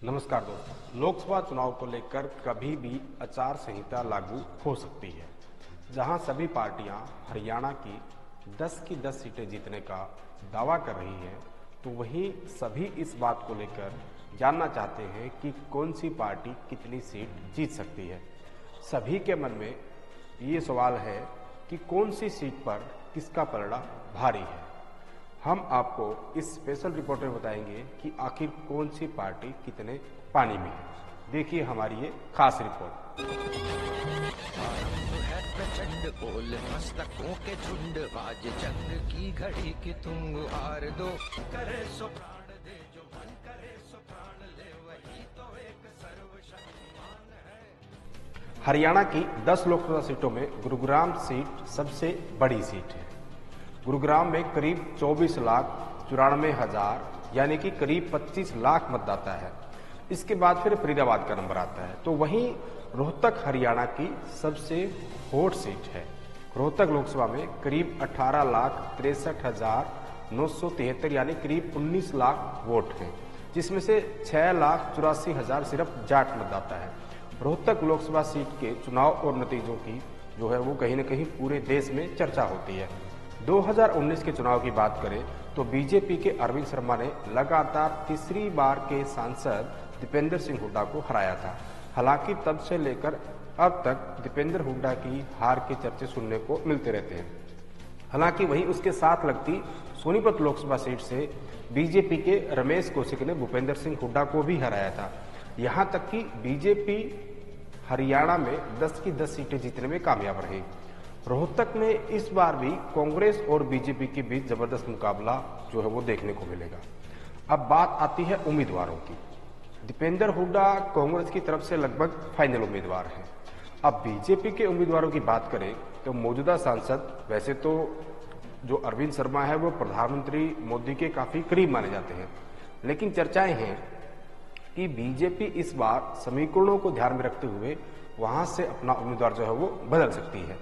नमस्कार दोस्तों, लोकसभा चुनाव को लेकर कभी भी आचार संहिता लागू हो सकती है। जहां सभी पार्टियां हरियाणा की 10 की 10 सीटें जीतने का दावा कर रही हैं, तो वहीं सभी इस बात को लेकर जानना चाहते हैं कि कौन सी पार्टी कितनी सीट जीत सकती है। सभी के मन में ये सवाल है कि कौन सी सीट पर किसका पलड़ा भारी है। हम आपको इस स्पेशल रिपोर्ट में बताएंगे कि आखिर कौन सी पार्टी कितने पानी में है। देखिए हमारी ये खास रिपोर्ट। प्रचंड ओल मस्तकों के झुंड, आज जंग की घड़ी की तुम गुहार दो। करे सो प्राण दे, जो मन करे सो प्राण ले, वही तो एक सर्वशक्तिमान है। हरियाणा की 10 लोकसभा सीटों में गुरुग्राम सीट सबसे बड़ी सीट है। गुरुग्राम में करीब 24,94,000 यानी कि करीब 25 लाख मतदाता है। इसके बाद फिर फरीदाबाद का नंबर आता है। तो वहीं रोहतक हरियाणा की सबसे हॉट सीट है। रोहतक लोकसभा में करीब 18,63,973 यानी करीब 19 लाख वोट हैं, जिसमें से 6,84,000 सिर्फ जाट मतदाता है। रोहतक लोकसभा सीट के चुनाव और नतीजों की जो है वो कहीं न कहीं पूरे देश में चर्चा होती है। 2019 के चुनाव की बात करें तो बीजेपी के अरविंद शर्मा ने लगातार तीसरी बार के सांसद दीपेंद्र सिंह हुड्डा को हराया था। हालांकि तब से लेकर अब तक दीपेंद्र हुड्डा की हार के चर्चे सुनने को मिलते रहते हैं। हालांकि वहीं उसके साथ लगती सोनीपत लोकसभा सीट से बीजेपी के रमेश कौशिक ने भूपेंद्र सिंह हुड्डा को भी हराया था। यहां तक कि बीजेपी हरियाणा में 10 की 10 सीटें जीतने में कामयाब रही। रोहतक में इस बार भी कांग्रेस और बीजेपी के बीच जबरदस्त मुकाबला जो है वो देखने को मिलेगा। अब बात आती है उम्मीदवारों की। दीपेंद्र हुड्डा कांग्रेस की तरफ से लगभग फाइनल उम्मीदवार हैं। अब बीजेपी के उम्मीदवारों की बात करें तो मौजूदा सांसद, वैसे तो जो अरविंद शर्मा है वो प्रधानमंत्री मोदी के काफी करीब माने जाते हैं, लेकिन चर्चाएं हैं कि बीजेपी इस बार समीकरणों को ध्यान में रखते हुए वहां से अपना उम्मीदवार जो है वो बदल सकती है।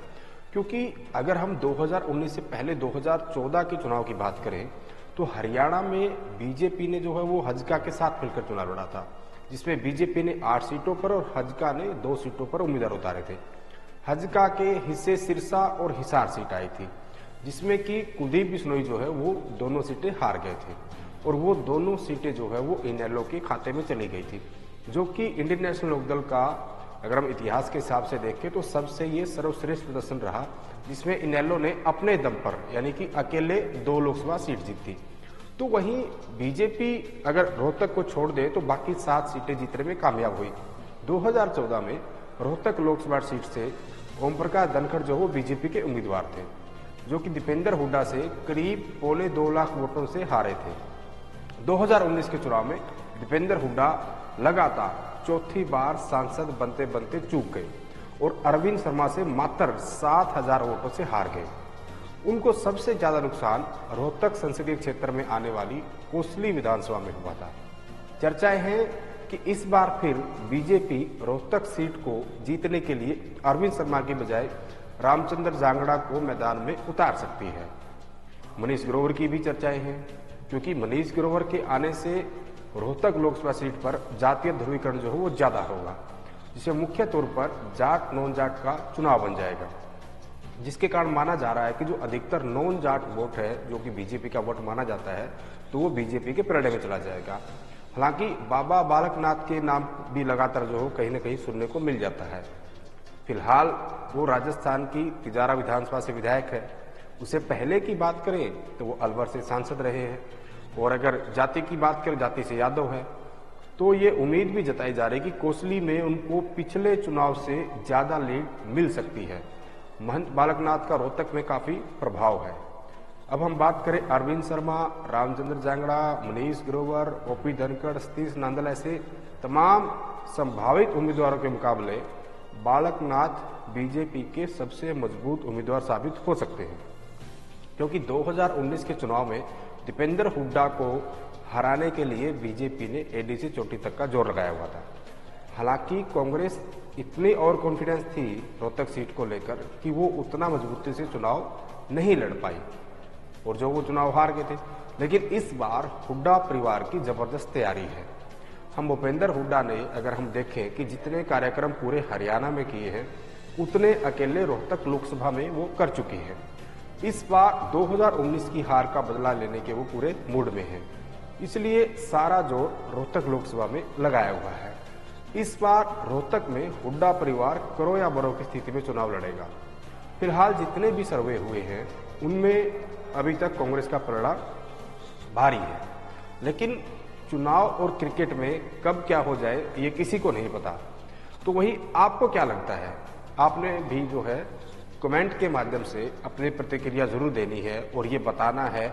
क्योंकि अगर हम 2019 से पहले 2014 के चुनाव की बात करें तो हरियाणा में बीजेपी ने जो है वो हजका के साथ मिलकर चुनाव लड़ा था, जिसमें बीजेपी ने 8 सीटों पर और हजका ने 2 सीटों पर उम्मीदवार उतारे थे। हजका के हिस्से सिरसा और हिसार सीट आई थी, जिसमें कि कुलदीप बिश्नोई जो है वो दोनों सीटें हार गए थे और वो दोनों सीटें जो है वो इनेलो के खाते में चली गई थी, जो कि इंडियन नेशनल लोकदल का अगर हम इतिहास के हिसाब से देखें तो सबसे ये सर्वश्रेष्ठ प्रदर्शन रहा, जिसमें इनेलो ने अपने दम पर यानी कि अकेले 2 लोकसभा सीट जीती। तो वहीं बीजेपी अगर रोहतक को छोड़ दे तो बाकी 7 सीटें जीतने में कामयाब हुई। 2014 में रोहतक लोकसभा सीट से ओम प्रकाश धनखड़ जो वो बीजेपी के उम्मीदवार थे, जो कि दीपेंद्र हुड्डा से करीब 2.25 लाख वोटों से हारे थे। 2019 के चुनाव में दीपेंद्र हुड्डा लगातार चौथी बार सांसद बनते बनते चूक गए और अरविंद शर्मा से मात्र 7,000 वोटों से हार गए। उनको सबसे ज्यादा नुकसान रोहतक संसदीय क्षेत्र में आने वाली कोसली विधानसभा में हुआ था। चर्चाएं हैं कि इस बार फिर बीजेपी रोहतक सीट को जीतने के लिए अरविंद शर्मा के बजाय रामचंद्र जांगड़ा को मैदान में उतार सकती है। मनीष ग्रोवर की भी चर्चाएं हैं, क्योंकि मनीष ग्रोवर के आने से रोहतक लोकसभा सीट पर जातीय ध्रुवीकरण जो है वो ज्यादा होगा, जिससे मुख्य तौर पर जाट नॉन जाट का चुनाव बन जाएगा, जिसके कारण माना जा रहा है कि जो अधिकतर नॉन जाट वोट है जो कि बीजेपी का वोट माना जाता है तो वो बीजेपी के पलड़े में चला जाएगा। हालांकि बाबा बालकनाथ के नाम भी लगातार जो हो कहीं ना कहीं सुनने को मिल जाता है। फिलहाल वो राजस्थान की तिजारा विधानसभा से विधायक है। उससे पहले की बात करें तो वो अलवर से सांसद रहे हैं, और अगर जाति की बात करें जाति से यादव है। तो ये उम्मीद भी जताई जा रही है कि कोसली में उनको पिछले चुनाव से ज्यादा लीड मिल सकती है। महंत बालकनाथ का रोहतक में काफी प्रभाव है। अब हम बात करें अरविंद शर्मा, रामचंद्र जांगड़ा, मनीष ग्रोवर, ओपी धनखड़, सतीश नांदल, ऐसे तमाम संभावित उम्मीदवारों के मुकाबले बालकनाथ बीजेपी के सबसे मजबूत उम्मीदवार साबित हो सकते हैं, क्योंकि 2019 के चुनाव में दीपेंद्र हुड्डा को हराने के लिए बीजेपी ने एडी से चोटी तक का जोर लगाया हुआ था। हालांकि कांग्रेस इतनी और कॉन्फिडेंस थी रोहतक सीट को लेकर कि वो उतना मजबूती से चुनाव नहीं लड़ पाई और जो वो चुनाव हार गए थे। लेकिन इस बार हुड्डा परिवार की जबरदस्त तैयारी है। हम भूपेंद्र हुड्डा ने अगर हम देखें कि जितने कार्यक्रम पूरे हरियाणा में किए हैं उतने अकेले रोहतक लोकसभा में वो कर चुके हैं। इस बार 2019 की हार का बदला लेने के वो पूरे मूड में हैं, इसलिए सारा जोर रोहतक लोकसभा में लगाया हुआ है। इस बार रोहतक में हुड्डा परिवार करो या बरो की स्थिति में चुनाव लड़ेगा। फिलहाल जितने भी सर्वे हुए हैं उनमें अभी तक कांग्रेस का परिणाम भारी है, लेकिन चुनाव और क्रिकेट में कब क्या हो जाए ये किसी को नहीं पता। तो वही आपको क्या लगता है? आपने भी जो है कमेंट के माध्यम से अपनी प्रतिक्रिया जरूर देनी है और ये बताना है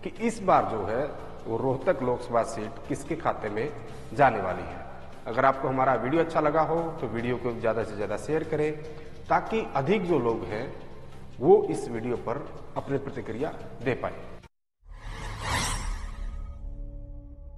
कि इस बार जो है वो रोहतक लोकसभा सीट किसके खाते में जाने वाली है। अगर आपको हमारा वीडियो अच्छा लगा हो तो वीडियो को ज़्यादा से ज़्यादा शेयर करें ताकि अधिक जो लोग हैं वो इस वीडियो पर अपनी प्रतिक्रिया दे पाए।